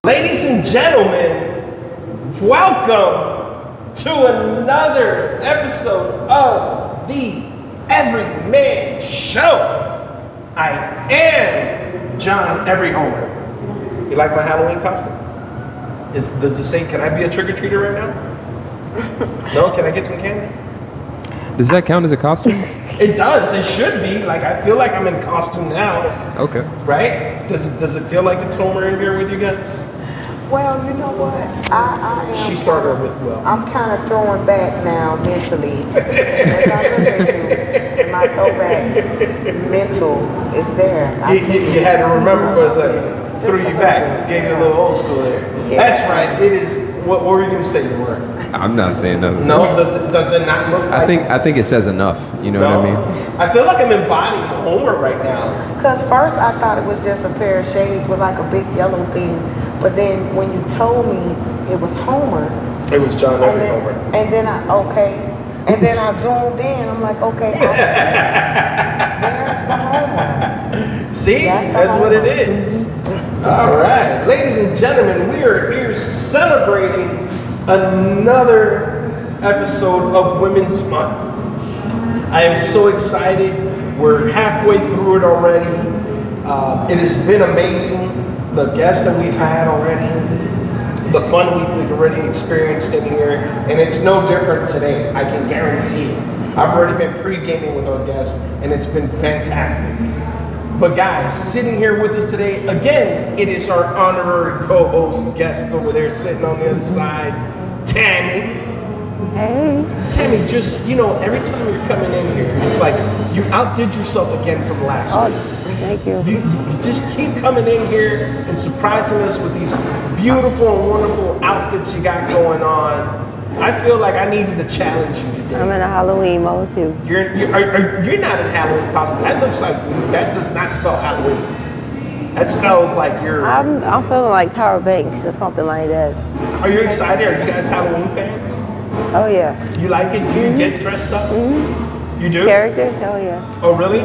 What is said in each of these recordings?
Ladies and gentlemen, welcome to another episode of the Everyman Show. I am John Every Homer. You like my Halloween costume? Does it say, can I be a trick-or-treater right now? No? Can I get some candy? Does that count as a costume? It does. It should be. Like, I feel like I'm in costume now. Okay. Right? Does it feel like it's Homer in here with you guys? Well, you know what? I am. She started with well. I'm kind of throwing back now mentally. As I look at you, my throwback mental is there. You had to remember for a second. Just Threw a you little back. bit. Gave you a little old school there. Yeah. That's right. It is. What were you going to say you were? I'm not saying nothing. No? Does it not look like... I think it says enough. You know what I mean? I feel like I'm embodying Homer right now. Because first I thought it was just a pair of shades with like a big yellow thing. But then when you told me it was Homer. It was John Every Homer. And then I zoomed in. I'm like, okay, there's the Homer. See? That's what it is. All right. Ladies and gentlemen, we are here celebrating another episode of Women's Month. I am so excited. We're halfway through it already. It has been amazing. The guests that we've had already, the fun we've already experienced in here, and it's no different today, I can guarantee it. I've already been pre-gaming with our guests, and it's been fantastic. But guys, sitting here with us today, again, it is our honorary co-host guest over there sitting on the other side, Tammy. Hey. Tammy, just, every time you're coming in here, it's like you outdid yourself again from last week. Thank you. You just keep coming in here and surprising us with these beautiful and wonderful outfits you got going on. I feel like I needed to challenge you today. I'm in a Halloween mode too. You're not in Halloween costume. That does not spell Halloween. That spells like you're... I'm feeling like Tyra Banks or something like that. Are you excited? Are you guys Halloween fans? Oh yeah. You like it? Do you get dressed up? Mm-hmm. You do? Characters? Oh yeah. Oh really?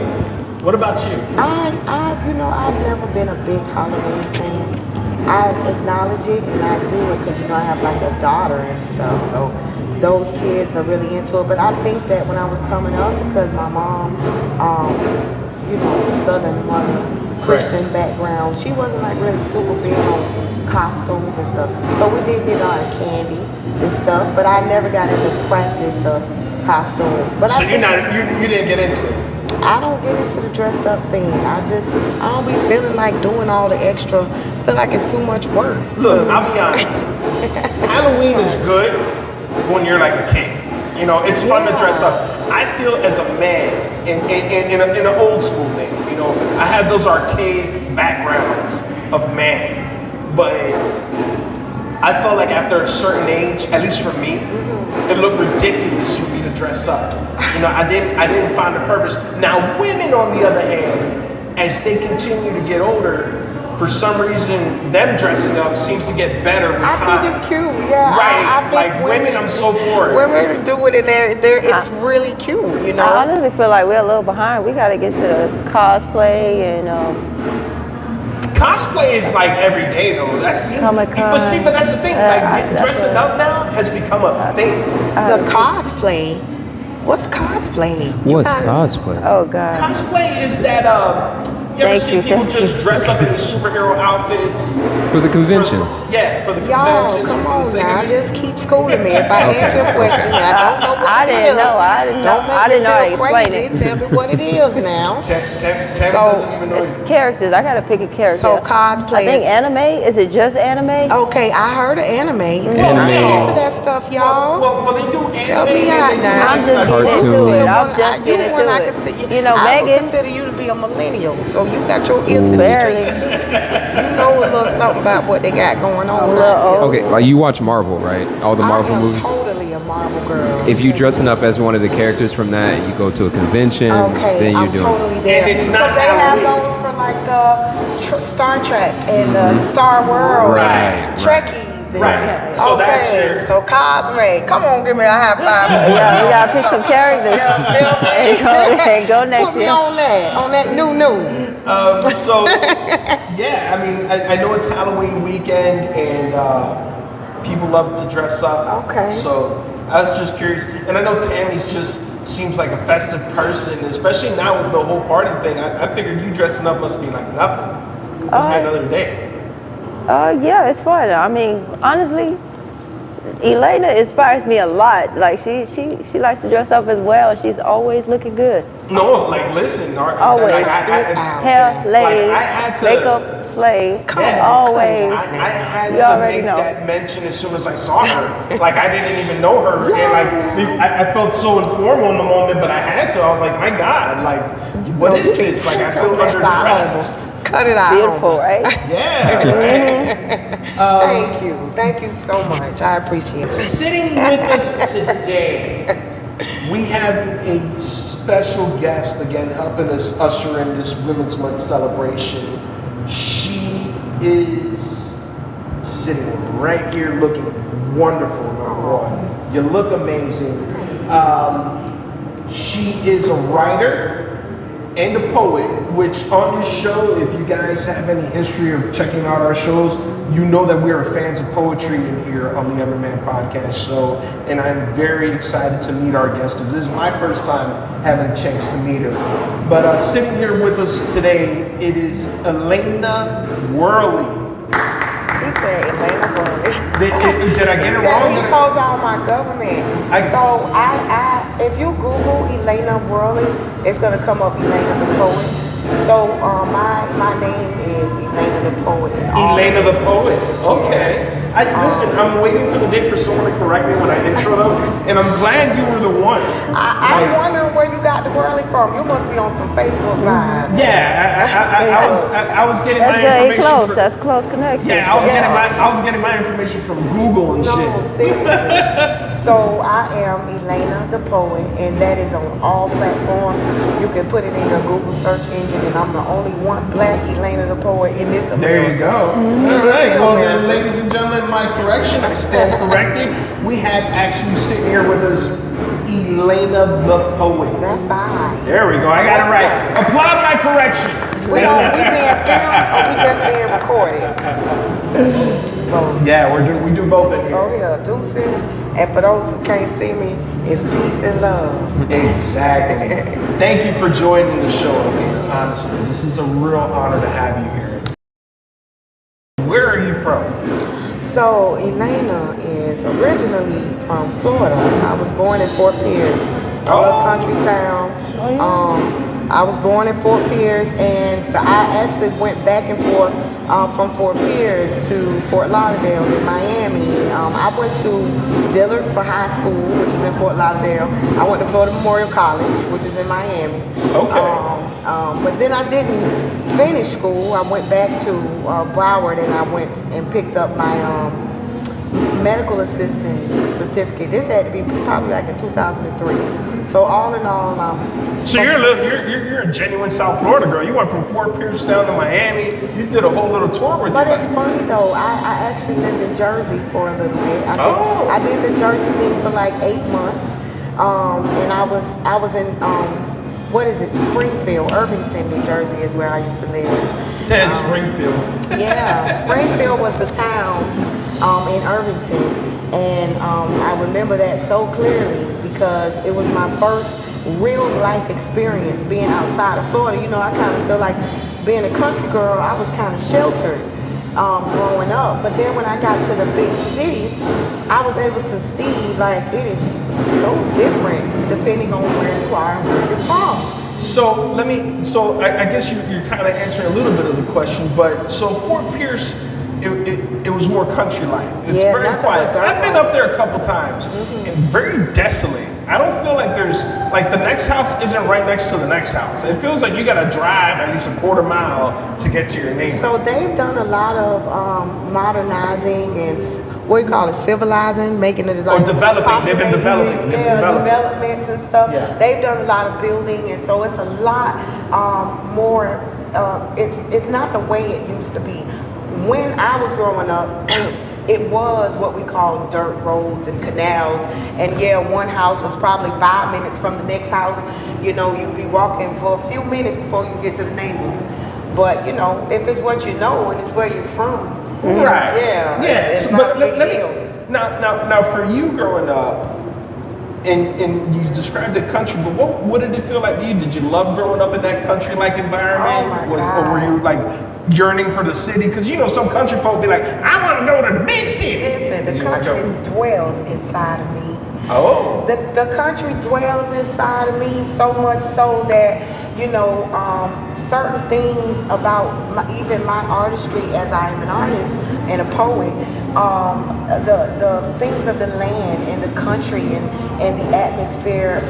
What about you? I've never been a big Halloween fan. I acknowledge it and I do it because I have like a daughter and stuff, so those kids are really into it. But I think that when I was coming up, because my mom, Southern mother, Christian background, she wasn't like really super big on costumes and stuff. So we did get a lot of candy and stuff, but I never got into practice of costumes. But so you didn't get into it? I don't get into the dressed up thing. I don't be feeling like doing all the extra. I feel like it's too much work. Look, I'll be honest. Halloween is good when you're like a kid. It's fun to dress up. I feel as a man in an old school thing. I have those arcade backgrounds of man, but I felt like after a certain age, at least for me, it looked ridiculous for me to dress up. I didn't find a purpose. Now, women, on the other hand, as they continue to get older, for some reason, them dressing up seems to get better with time. I think it's cute, yeah. Right, I think like women, I'm so for it. Women do it, and it's really cute, I honestly feel like we're a little behind. We got to get to the cosplay and Cosplay is like every day though. Comic-Con. But that's the thing. Dressing up now has become a thing. The cosplay. What's cosplay? What's cosplay? oh god. Cosplay is that you ever see people just dress up in these superhero outfits For the conventions. for the Y'all, conventions. come for the on sake now, of it. just keep schooling me. If I answer your question, I don't know what I it didn't is. know. I didn't know. Don't make I didn't me know how to feel explain crazy. it. Tell me what it is now. Tam So, doesn't even know. It's characters. I gotta pick a character. So cosplay I think is- anime. Is it just anime? Okay, I heard of anime. See, Anime. I ain't into that stuff, y'all. Well, they do anime. Help me out now. I'm just getting into Cartoon. it. I'm just You getting one I into can see. it. You know, I would Megan. consider you to be a millennial, so you got your ear to the Barely. street. You know a little something about what they got going on. A little old. Okay, like you watch Marvel, right? All the Marvel I am movies. totally a Marvel girl. If you dressing up as one of the characters from that, you go to a convention. Okay, then I'm you're doing. totally there. And it's not because they have Halloween. those for like the Star Trek and the Star World, Right, Trekkies and Right. So that's your. so Cosme, come on, give me a high five. Yeah, we gotta pick some characters. and go next Put me year. on that new. So, yeah, I mean, I know it's Halloween weekend and people love to dress up. Okay. So I was just curious, and I know Tammy's just seems like a festive person, especially now with the whole party thing. I figured you dressing up must be like nothing. Must be another day. Yeah, it's fun. I mean, honestly, Elaina inspires me a lot. Like she likes to dress up as well, and she's always looking good. No, like listen, Always. like, Hair, ladies, I had to, makeup, slay. Yeah. Always. I had You to already make know. that mention as soon as I saw her. Like I didn't even know her, and like I felt so informal in the moment, but I had to. I was like, my God, like what is this? Like I feel underdressed. Cut it out. Beautiful, right? Yeah. Right? Thank you so much. I appreciate it. Sitting with us today, we have a special guest again helping us usher in this Women's Month celebration. She is sitting right here looking wonderful, number one. You look amazing. She is a writer and a poet, which on this show, if you guys have any history of checking out our shows, you know that we are fans of poetry in here on the Everyman podcast show, and I'm very excited to meet our guest because this is my first time having a chance to meet her. But sitting here with us today, it is Elaina Worley. He said Elaina Worley. Did I get it wrong? He told y'all my government. So I if you Google Elaina Worley, it's gonna come up Elaina The Poet. So my name is Elaina The Poet. Elaina The Poet. Okay. Listen, I'm waiting for the day for someone to correct me when I intro them, and I'm glad you were the one. I'm wondering where you got the Worley from. You must be on some Facebook Live. Yeah, I was getting my information. Close. From, That's close connection. yeah, I was getting my information from Google and shit. Seriously. So I am Elaina The Poet, and that is on all platforms. You can put it in your Google search engine, and I'm the only one black Elaina The Poet in this America. There you go. All right, well then, ladies and gentlemen, my correction, I stand corrected. We have actually sitting here with us Elaina The Poet. That's fine. There we go, I got it right. Applaud my corrections. We being filmed or we just being recorded? Both. Yeah, we do both in here. So yeah, deuces. And for those who can't see me, it's peace and love. Exactly. Thank you for joining the show, Elaina. Honestly, this is a real honor to have you here. Where are you from? So Elaina is originally from Florida. I was born in Fort Pierce, a little country town. I was born in Fort Pierce, and I actually went back and forth from Fort Pierce to Fort Lauderdale in Miami. I went to Dillard for high school, which is in Fort Lauderdale. I went to Florida Memorial College, which is in Miami. Okay. But then I didn't finish school. I went back to Broward, and I went and picked up my medical assistant certificate. This had to be probably like in 2003. So all in all, so you're a genuine South Florida girl. You went from Fort Pierce down to Miami. You did a whole little tour with But you. it's funny though. I actually lived in Jersey for a little bit. I did the Jersey thing for like 8 months, and I was in what is it? Springfield, Irvington, New Jersey is where I used to live. That's Springfield. Yeah, Springfield was the town in Irvington, and I remember that so clearly because it was my first real life experience being outside of Florida. You know, I kind of feel like being a country girl, I was kind of sheltered growing up. But then when I got to the big city, I was able to see like it is so different depending on where you are and where you're from. So I guess you're kind of answering a little bit of the question, but so Fort Pierce, it was more country life. It's very quiet. I've been up there a couple times, and very desolate. I don't feel like there's, like the next house isn't right next to the next house. It feels like you gotta drive at least a quarter mile to get to your neighbor. So they've done a lot of modernizing and what do you call it, civilizing, making it like developing. They've been developing. Developments and stuff. Yeah. They've done a lot of building, and so it's a lot more. It's not the way it used to be. When I was growing up, it was what we call dirt roads and canals. And yeah, one house was probably 5 minutes from the next house. You know, you'd be walking for a few minutes before you get to the neighbors. But you know, if it's what you know and it's where you're from, Right. yeah, Yes. it's not But a big let deal. me now for you growing up, and you described the country, but what did it feel like to you? Did you love growing up in that country like environment? Oh my Or God. were you like yearning for the city? Because you know some country folk be like, I want to go to the big city. Listen, Did the you wanna country go? dwells inside of me. Oh. The country dwells inside of me so much so that, you know, certain things about even my artistry, as I am an artist and a poet, the things of the land and the country and the atmosphere,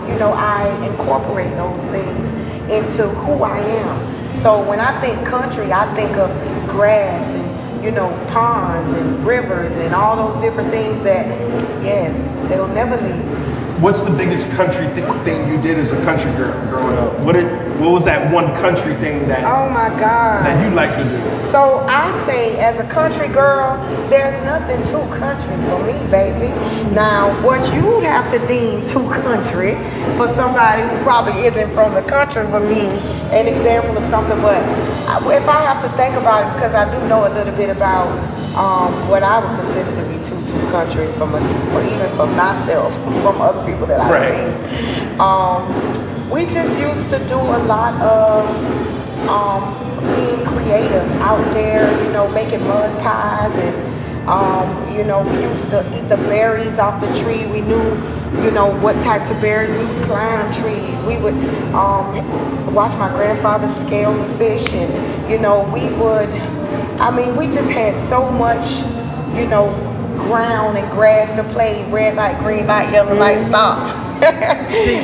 you know, I incorporate those things into who I am. So when I think country, I think of grass and, you know, ponds and rivers and all those different things that, yes, they'll never leave. What's the biggest country thing you did as a country girl growing up? What was that one country thing that Oh my God. that you like to do? So I say, as a country girl, there's nothing too country for me, baby. Now, what you'd have to deem too country for somebody who probably isn't from the country would be an example of something. But if I have to think about it, because I do know a little bit about what I would consider to be too country for even for myself, from other people that I've Right. seen. We just used to do a lot of being creative out there, you know, making mud pies and, you know, we used to eat the berries off the tree. We knew, you know, what types of berries. We would climb trees. We would watch my grandfather scale the fish and, you know, we just had so much, you know, ground and grass to play, red light, green light, yellow light, stop. See,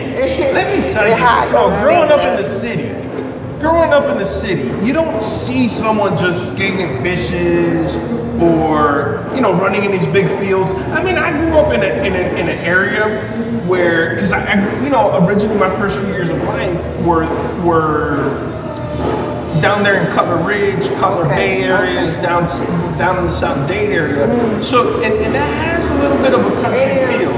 let me tell you, Hot you know, dog growing up in the city, you don't see someone just skating fishes or, you know, running in these big fields. I mean, I grew up in an area where, because I, you know, originally my first few years of life were down there in Cutler Ridge, Cutler Bay areas, down in the South Dade area. So, and that has a little bit of a country feel.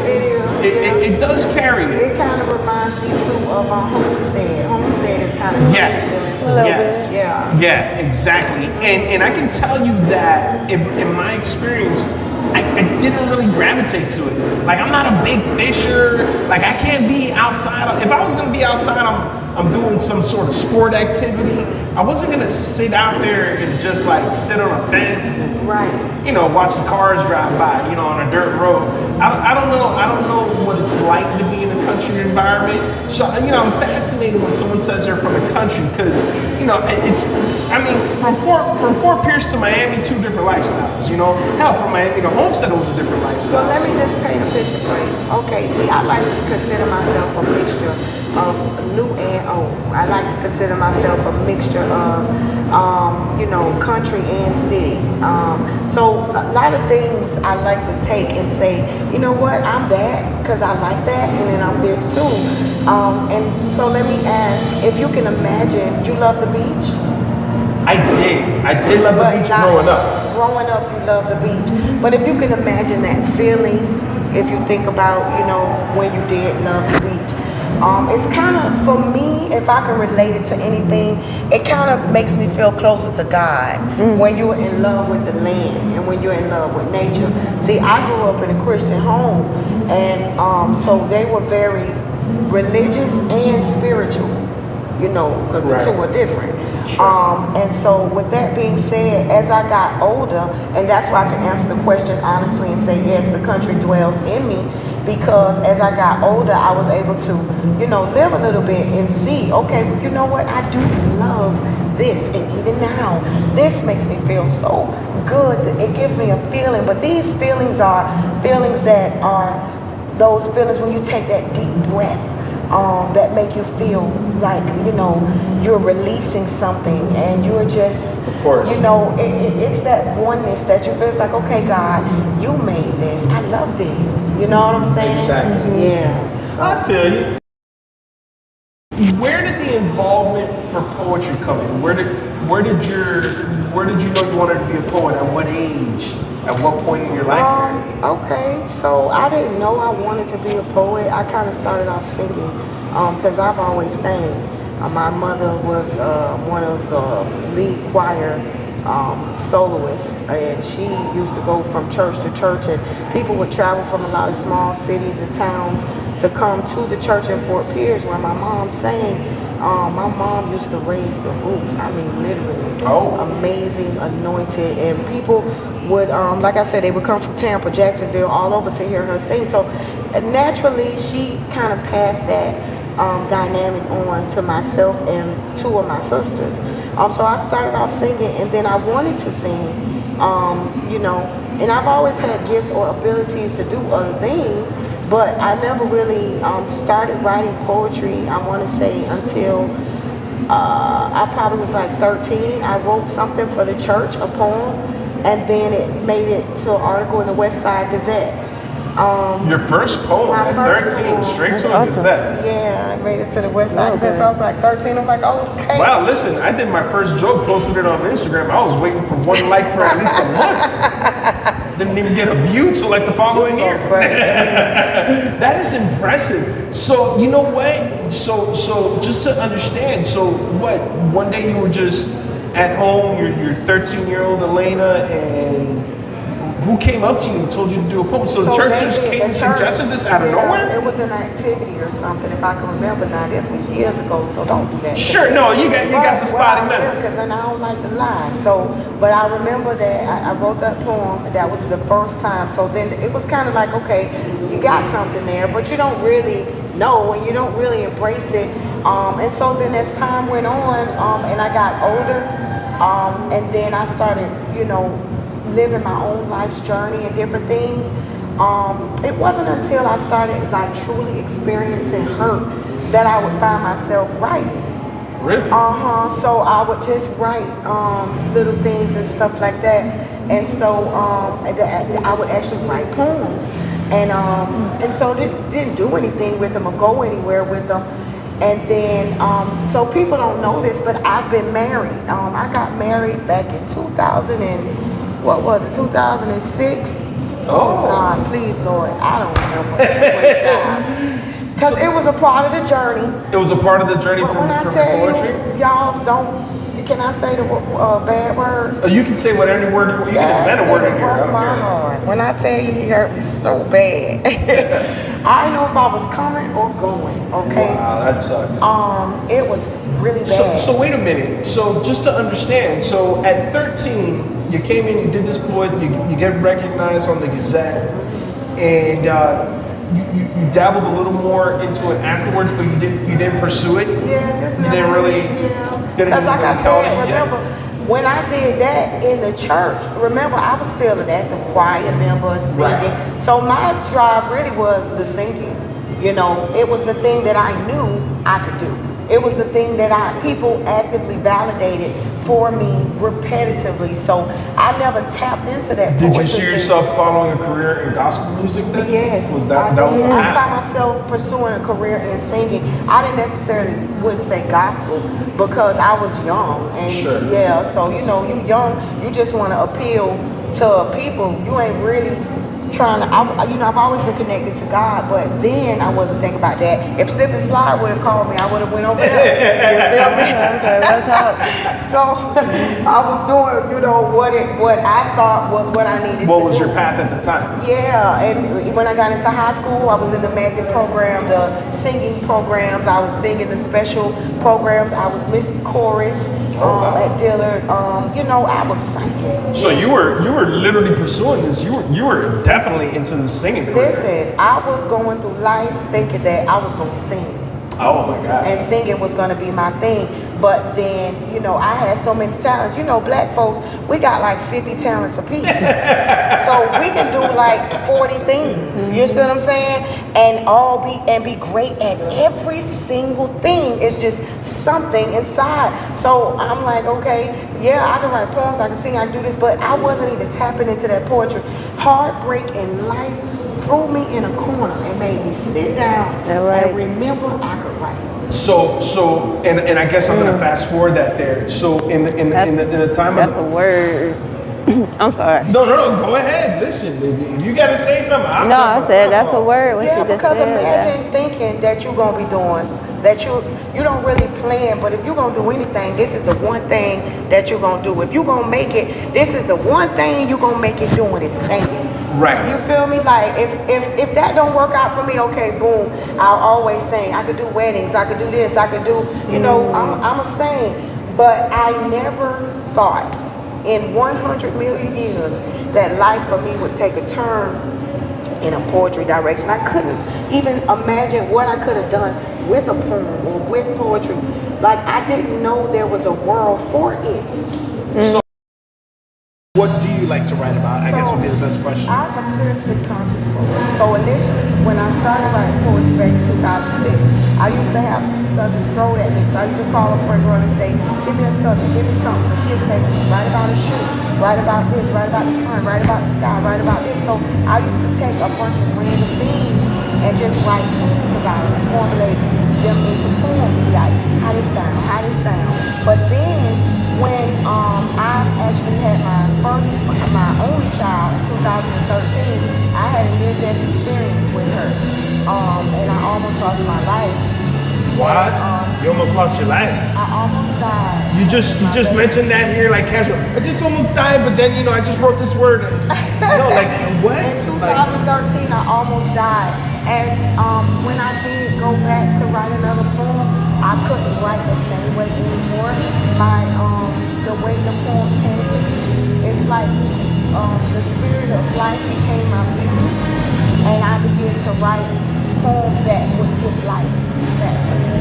It does carry it. It kind of reminds me too of our homestead. Homestead is kind of Yes. Yeah, exactly. And I can tell you that in my experience, I didn't really gravitate to it. Like, I'm not a big fisher. Like, I can't be outside. If I was gonna be outside, I'm doing some sort of sport activity. I wasn't gonna sit out there and just like sit on a fence and, you know, watch the cars drive by, you know, on a dirt road. I don't know what it's like to be in a country environment. So, you know, I'm fascinated when someone says they're from the country because, you know, from Fort Pierce to Miami, two different lifestyles, you know. Hell, from Miami to Homestead was a different lifestyle. Well, let me just paint a picture for you. Okay, see, I like to consider myself a mixture of new and old. I like to consider myself a mixture of, you know, country and city. So a lot of things I like to take and say, you know what, I'm that because I like that, and then I'm this too. And so let me ask, if you can imagine, you love the beach? I did love the beach growing up. Growing up, you love the beach. But if you can imagine that feeling, if you think about, you know, when you did love the beach, it's kind of, for me, if I can relate it to anything, it kind of makes me feel closer to God when you're in love with the land and when you're in love with nature. See, I grew up in a Christian home, and so they were very religious and spiritual, you know, because the two are different. And so with that being said, as I got older, and that's why I can answer the question honestly and say, yes, the country dwells in me, because as I got older, I was able to, you know, live a little bit and see, okay, you know what, I do love this, and even now, this makes me feel so good. It gives me a feeling, but these feelings are feelings that are those feelings when you take that deep breath, that make you feel like, you know, you're releasing something and you're just, you know, it's that oneness that you feel. It's like, okay, God, you made this. I love this. You know what I'm saying? Exactly. Yeah. So. I feel you. Where did the involvement for poetry come in? Where did you know you wanted to be a poet? At what age? At what point in your life? Okay, so I didn't know I wanted to be a poet. I kind of started off singing because I've always sang. My mother was one of the lead choir soloists, and she used to go from church to church, and people would travel from a lot of small cities and towns to come to the church in Fort Pierce where my mom sang. My mom used to raise the roof. I mean, literally. Oh. Amazing, anointed, and people would, like I said, they would come from Tampa, Jacksonville, all over to hear her sing. So naturally, she kind of passed that dynamic on to myself and two of my sisters. So I started off singing, and then I wanted to sing, you know, and I've always had gifts or abilities to do other things, but I never really started writing poetry, I want to say, until I probably was like 13. I wrote something for the church, a poem, and then it made it to an article in the West Side Gazette. Your first poem My at first 13, poem. straight to a Awesome. Gazette. Yeah, I made it to the West Side Gazette, so I was like 13. I'm like, okay. Wow, listen, I did my first joke, posted it on Instagram. I was waiting for one like for at least a month. Didn't even get a view till like the following year. That is impressive. So you know what? So just to understand, so what? One day you were just at home, your 13-year-old Elaina, and who came up to you and told you to do a poem? So the church just came and suggested this out of nowhere? It was an activity or something, if I can remember now. This was years ago, so don't do that. Sure, no, you got the spotty memory. Because I don't like to lie. So, but I remember that I wrote that poem. That was the first time. So then it was kind of like, okay, you got something there, but you don't really know and you don't really embrace it. And so then as time went on, and I got older, and then I started, you know, living my own life's journey and different things. It wasn't until I started like truly experiencing hurt that I would find myself writing. Really? So I would just write little things and stuff like that. And so I would actually write poems. And so didn't do anything with them or go anywhere with them. And then, so people don't know this, but I've been married. I got married back in 2000 and what was it, 2006? Oh God, please, Lord, I don't remember. Anyway, because it was a part of the journey. It was a part of the journey But from when I the tell poetry? you, y'all don't, can I say the bad word? Oh, you can say whatever word you can invent a word in here. I Broke don't my care. heart. When I tell you, he hurt me so bad. I didn't know if I was coming or going. Okay. Wow, that sucks. It was really bad. So wait a minute. So just to understand, so at 13, you came in, you did this poem, you get recognized on the Gazette, and you dabbled a little more into it afterwards, but you didn't pursue it. Yeah, just you didn't really. Because like I said, remember when I did that in the church. Remember, I was still an active choir member, singing. Right. So my drive really was the singing. You know, it was the thing that I knew I could do. It was the thing that people actively validated for me repetitively. So I never tapped into that. Did you poetry see thing. yourself following a career in gospel music then? Yes. Was that was the I path? saw myself pursuing a career in singing. I didn't necessarily would say gospel because I was young. And Sure. yeah, so you know, you young, you just want to appeal to people. You ain't really trying to, I've always been connected to God, but then I wasn't thinking about that. If Slip and Slide would have called me, I would have went over there. You feel me? Okay, let's talk. So I was doing, you know, what I thought was what I needed to do. What was your path at the time? Yeah, and when I got into high school, I was in the magnet program, the singing programs. I was singing the special programs. I was Miss Chorus at Dillard. You know, I was singing. So you were literally pursuing this. You were definitely into the singing career. Listen, I was going through life thinking that I was going to sing. Oh my God. And singing was going to be my thing. But then, you know, I had so many talents. You know, black folks, we got like 50 talents apiece. So we can do like 40 things. You see what I'm saying? And be great at every single thing. It's just something inside. So I'm like, okay, yeah, I can write poems, I can sing, I can do this, but I wasn't even tapping into that poetry. Heartbreak in life threw me in a corner and made me sit down and remember I could write. So, and I guess I'm gonna fast forward that there. So in the time That's of a word. I'm sorry. No, go ahead. Listen, if you got to say something, I'll No, cut I said myself that's a off. word. What Yeah, she just because said. imagine thinking that you're gonna be doing that you don't really plan, but if you're gonna do anything, this is the one thing that you're gonna do. If you're gonna make it, this is the one thing you're gonna make it doing is singing. Right. You feel me? Like if that don't work out for me, okay, boom. I'll always sing. I could do weddings. I could do this. I could do. You know, I'm a sing. But I never thought in 100 million years that life for me would take a turn in a poetry direction. I couldn't even imagine what I could have done with a poem or with poetry. Like I didn't know there was a world for it. So, what do you like to write about? I guess would be the best question. I'm a spiritually conscious poet. So initially, when I started writing poetry back in 2006, I used to have subjects thrown at me. So I used to call a friend girl and say, give me a subject, give me something. So she'd say, write about a shoe, write about this, write about the sun, write about the sky, write about this. So I used to take a bunch of random things and just write poems about it and formulate them into poems and be like, how this sound, how this sound. But then when I actually had my only child in 2013, I had a near-death experience with her, and I almost lost my life. What? And, You almost lost your life. I almost died. You just mentioned that here like casual. I just almost died, but then I just wrote this word. Like what? In 2013, I almost died, and when I did go back to write another poem, I couldn't write the same way anymore. The way the poems came to me, it's like the spirit of life became my muse, and I began to write poems that would give life back to me.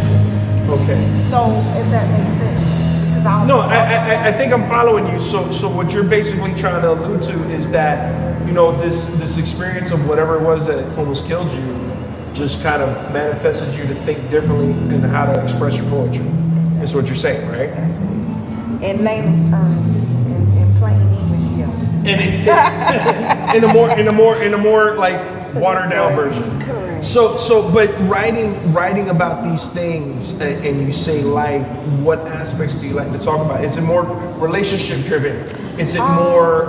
Okay. So if that makes sense, because I think I'm following you. So what you're basically trying to allude to is that this experience of whatever it was that almost killed you just kind of manifested you to think differently in how to express your poetry. Is what you're saying, right? That's it. In layman's terms, in plain English, yeah. In a more like watered down version. Correct. But writing about these things and you say life, what aspects do you like to talk about? Is it more relationship driven? Is it more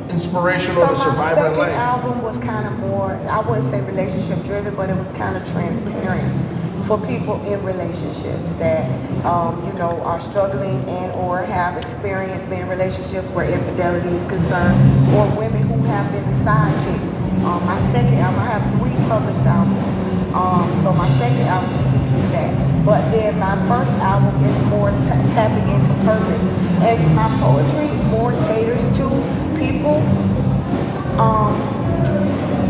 inspirational to survive my life? second album was kind of more, I wouldn't say relationship driven, but it was kind of transparent for people in relationships that are struggling and or have experienced being in relationships where infidelity is concerned, or women who have been the side chick. My second album, I have 3 published albums. So my second album speaks to that. But then my first album is more tapping into purpose. And my poetry more caters to people.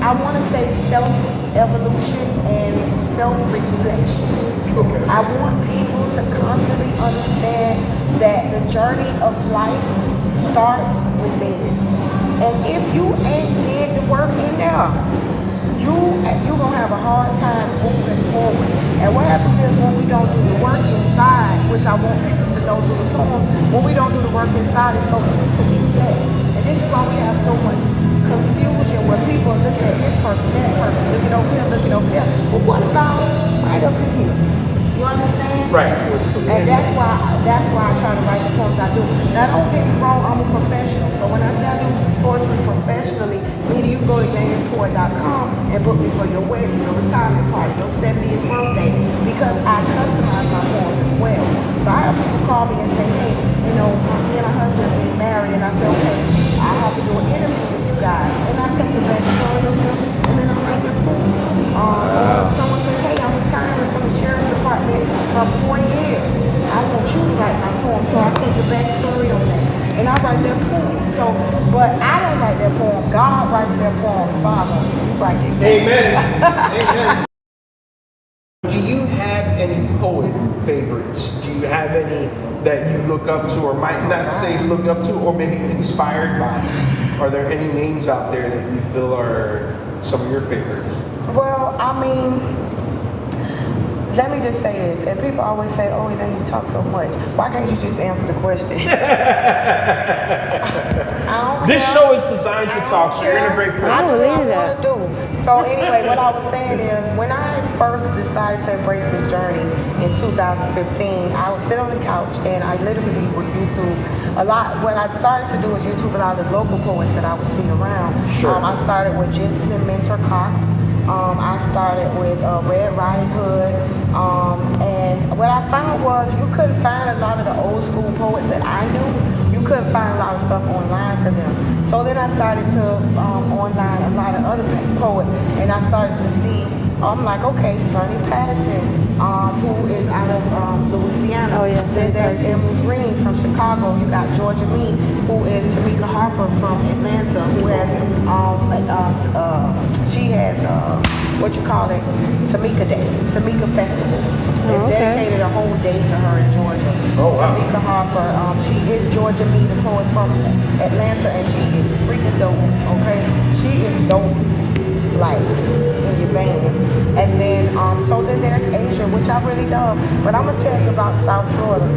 I want to say self-evolution and self-reflection. Okay. I want people to constantly understand that the journey of life starts within. And if you ain't did the work in there, you're gonna have a hard time moving forward. And what happens is when we don't do the work inside, which I want people to know through the poems, when we don't do the work inside, it's so easy to deflect. And this is why we have so much confusion where people are looking at this person, that person, looking over here, looking over there. But what about right up in here? You understand? Right. And that's why I try to write the poems I do. Now don't get me wrong, I'm a professional. So when I say I do poetry professionally, meaning you can go to ElainaThePoet.com and book me for your wedding, your retirement party, your 70th birthday, because I customize my poems as well. So I have people call me and say, hey, me and my husband are getting married, and I say, okay, I have to do an interview with you guys. And I take the backstory of them, and then I write their poem. Someone says, hey, I'm retiring from the sheriff's department from 40 years. I want you to write my poem, so I take the backstory on that, and I write their poem. But I don't write their poem. God writes their poems. Father, you write their poems. Amen. Amen. Do you have any poet favorites? Do you have any that you look up to, or might not say look up to, or maybe inspired by? Are there any names out there that you feel are some of your favorites? Well, I mean, let me just say this. And people always say, oh, you talk so much. Why can't you just answer the question? don't This care. show is designed to I talk, don't so you're in a care. great place. I I do believe what I that. want to do. So anyway, what I was saying is, when I first decided to embrace this journey in 2015, I would sit on the couch and I literally would YouTube a lot. What I started to do is YouTube a lot of local poets that I would see around. Sure. I started with Jensen Mentor Cox. I started with Red Riding Hood. And what I found was you couldn't find a lot of the old school poets that I knew. You couldn't find a lot of stuff online for them. So then I started to online a lot of other poets, and I started to see. I'm like, okay, Sonny Patterson, who is out of Louisiana. Oh, yeah, Then Sonny there's Patterson. Emerald Green from Chicago. You got Georgia Me, who is Tamika Harper from Atlanta, who has she has what you call it, Tamika Day, Tamika Festival. They Oh, okay. dedicated a whole day to her in Georgia. Oh, wow. Tamika Harper, she is Georgia Me, the poet from Atlanta, and she is freaking dope. Okay, she is dope, like in your veins. And then so then there's Asia, which I really love. But I'm gonna tell you about South Florida.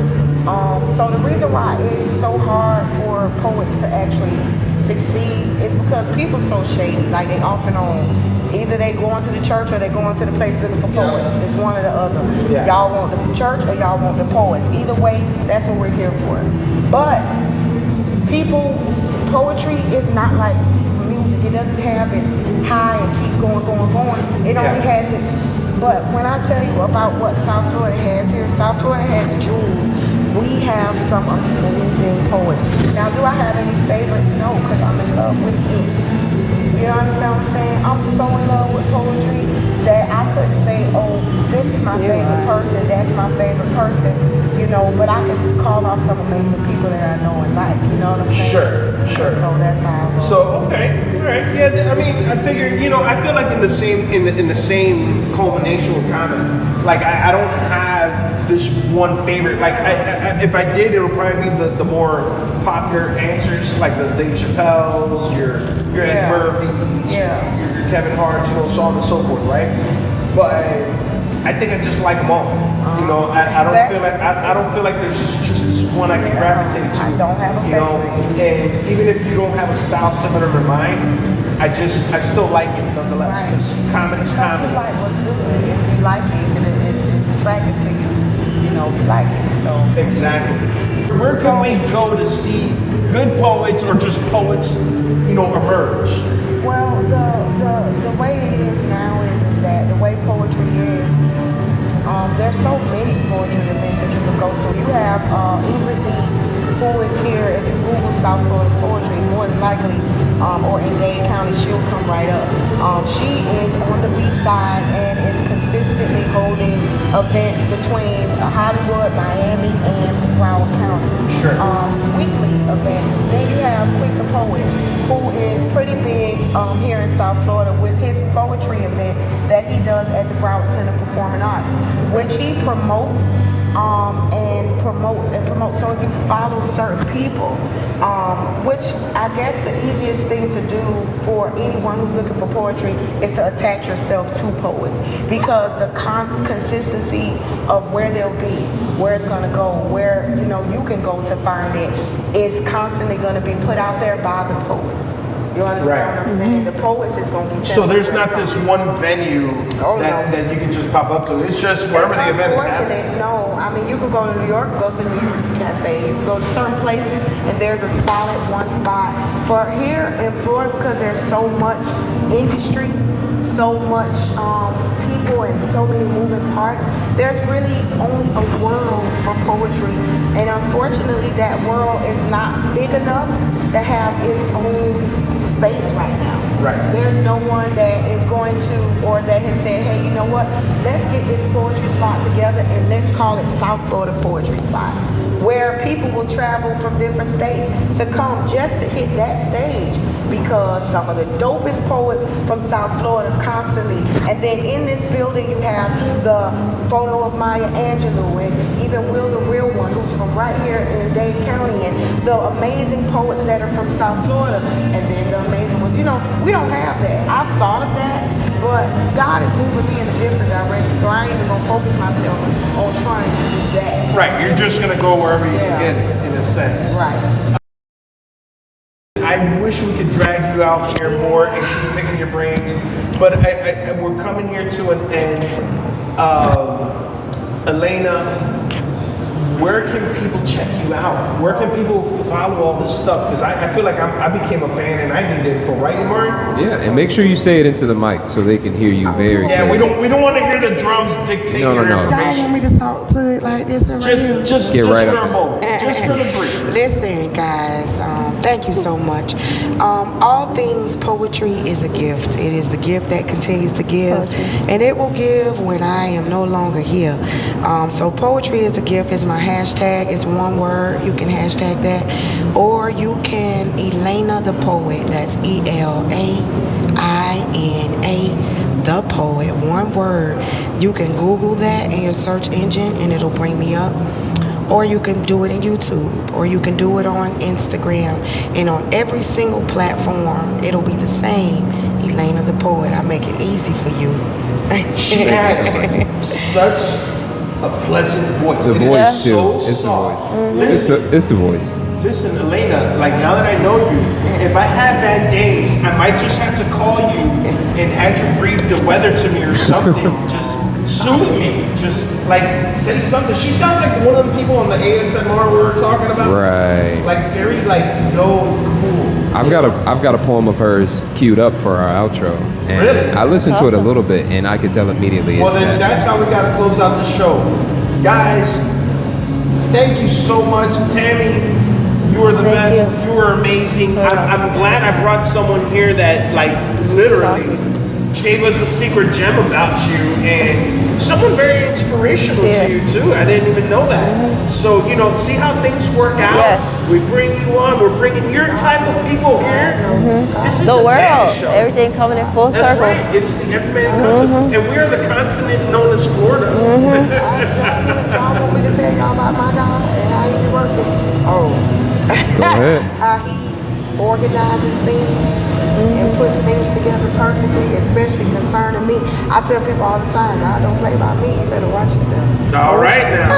So the reason why it is so hard for poets to actually succeed is because people so shady. Like they off and on. Either they going to the church or they going to the place looking for poets. It's one or the other. Yeah. Y'all want the church or y'all want the poets. Either way, that's what we're here for. But poetry is not like music. It doesn't have its high and keep going. It only has its. But when I tell you about what South Florida has here, South Florida has jewels. We have some amazing poets. Now, do I have any favorites? No, because I'm in love with it. You understand what I'm saying? I'm so in love with poetry that I couldn't say, oh, this is my favorite person, that's my favorite person, you know, but I can call off some amazing people that I know and like, you know what I'm saying? Sure. So that's how I go. So okay, all right, yeah. I mean, I figure, I feel like in the same culmination with comedy. Like I don't have this one favorite. Like if I did, it would probably be the more popular answers, like the Dave Chappelle's, your Eddie Murphy's, your Kevin Hart's, so on and so forth, right? But I think I just like them all. I don't feel like there's just this one I can gravitate to. I don't have a favorite. And even if you don't have a style similar to mine, I still like it nonetheless because comedy's comedy. You like what's good. If you like it, it's attractive to you. You like it. So Exactly. Where can we go to see good poets or just poets, emerge? well, the way it is now is that the way poetry is. There's so many poetry events that you can go to. You have Ingrid Lee, who is here. If you Google South Florida poetry, more than likely, or in Dade County, she'll come right up. She is on the beach side and is consistently holding events between Hollywood, Miami, and Broward County. Sure. Weekly events. Then you have Quick the Poet, who is pretty big here in South Florida with his poetry event that he does at the Broward Center Performing Arts, which he promotes and promotes. So if you follow certain people, which I guess the easiest thing to do for anyone who's looking for poetry is to attach yourself to poets, because the consistency of where they'll be, where it's going to go, where you can go to find it, is constantly going to be put out there by the poets. You understand what I'm saying? The poets is going to be So there's not this one venue that you can just pop up to. It's just wherever the event is happening. No, I mean you can go to New York, go to New York Cafe, you can go to certain places, and there's a solid one spot. For here in Florida, because there's so much industry, so much people, and so many moving parts, there's really only a world for poetry, and unfortunately that world is not big enough to have its own space right now. Right. There's no one that is going to, or that has said, hey, you know what, let's get this poetry spot together and let's call it South Florida Poetry Spot, where people will travel from different states to come just to hit that stage, because some of the dopest poets from South Florida constantly. And then in this building you have the photo of Maya Angelou, and even Will the Real One, who's from right here in Dade County, and the amazing poets that are from South Florida. And then the amazing ones, we don't have that. I've thought of that, but God is moving me in a different direction, so I ain't even gonna focus myself on trying to do that. Right, you're just gonna go wherever you can get it, in a sense. Right. I wish we could drag you out here more and keep picking your brains, but we're coming here to an end. Elaina, where can people check you out? Where can people follow all this stuff? Because I feel like I became a fan and I need info, right, Amari? Yeah, and make sure you say it into the mic so they can hear you very Yeah, clearly. we don't want to hear the drums dictate your Y'all want information. me to talk to it like this right here? Just Get right for up a moment. Just for the brief. Listen, guys, thank you so much. All things poetry is a gift. It is the gift that continues to give, and it will give when I am no longer here. So poetry is a gift is my hashtag. It's one word. You can hashtag that, or you can Elaina the Poet. That's ELAINA the Poet. One word. You can Google that in your search engine, and it'll bring me up. Or you can do it in YouTube, or you can do it on Instagram, and on every single platform, it'll be the same. Elaina the Poet. I make it easy for you. She has such a pleasant voice. The It voice is too. so It's the soft. voice. It's the voice. Listen, Elaina, like now that I know you, if I had bad days, I might just have to call you and have you read the weather to me or something. Just soothe me. Just like say something. She sounds like one of the people on the ASMR we were talking about. Right. Like very cool. I've got a poem of hers queued up for our outro, and Really? I listened to it a little bit, and I could tell immediately. Well, It's then that. that's how we gotta close out the show, guys. Thank you so much, Tammy. You are the Thank best. You are amazing. I'm glad I brought someone here that literally gave us a secret gem about you, and someone very inspirational to you too. I didn't even know that. So see how things work out. Yes. We bring you on. We're bringing your type of people here. This is The the Tammy world, Show. everything coming in full That's circle. right. It's the Everyman continent, and we're the continent known as Florida. Y'all want me to tell y'all about my dog and how he be working? Oh. Go ahead. How he organizes things and puts things together perfectly, especially concerning me. I tell people all the time, God don't play by me. You better watch yourself. All right now.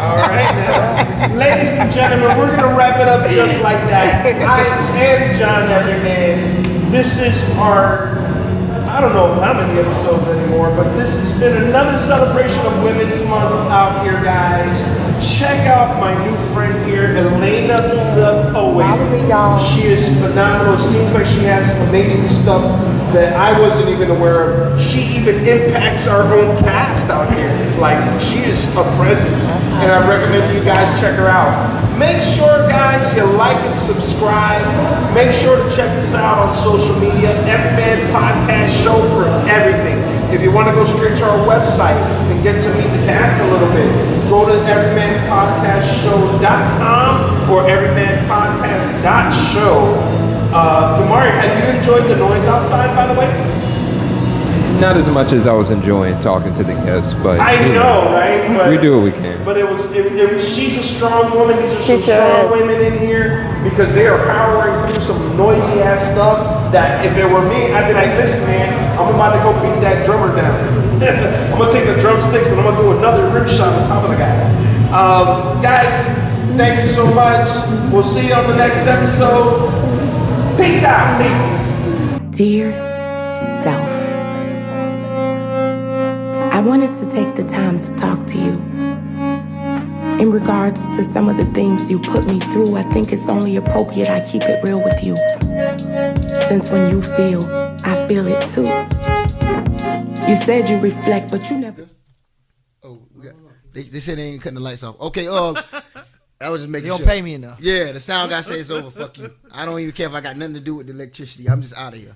All right now. Ladies and gentlemen, we're going to wrap it up just like that. I am John Everyman. This is our, I don't know how many episodes anymore, but this has been another celebration of Women's Month out here, guys. Check out my new friend here, Elaina the Poet. Follow me, y'all. She is phenomenal. Seems like she has some amazing stuff that I wasn't even aware of. She even impacts our own cast out here. Like, she is a presence. And I recommend you guys check her out. Make sure, guys, you like and subscribe. Make sure to check us out on social media. Everyman Podcast Show for everything. If you want to go straight to our website and get to meet the cast a little bit, go to everymanpodcastshow.com or everymanpodcast.show. Umari, have you enjoyed the noise outside, by the way? Not as much as I was enjoying talking to the guests, but I know, right? But, we do what we can. But she's a strong woman. These are some She sure strong is. women in here because they are powering through some noisy ass stuff that if it were me, I'd be like, listen, man, I'm about to go beat that drummer down. I'm going to take the drumsticks and I'm going to do another rib shot on top of the guy. Guys, thank you so much. We'll see you on the next episode. Peace out, baby. Dear self, I wanted to take the time to talk to you. In regards to some of the things you put me through, I think it's only appropriate I keep it real with you. Since when you feel, I feel it too. You said you reflect, but you never... Oh, they said they ain't cutting the lights off. Okay, I was just making You don't sure. pay me enough. Yeah, the sound guy says it's over. Fuck you. I don't even care if I got nothing to do with the electricity. I'm just out of here.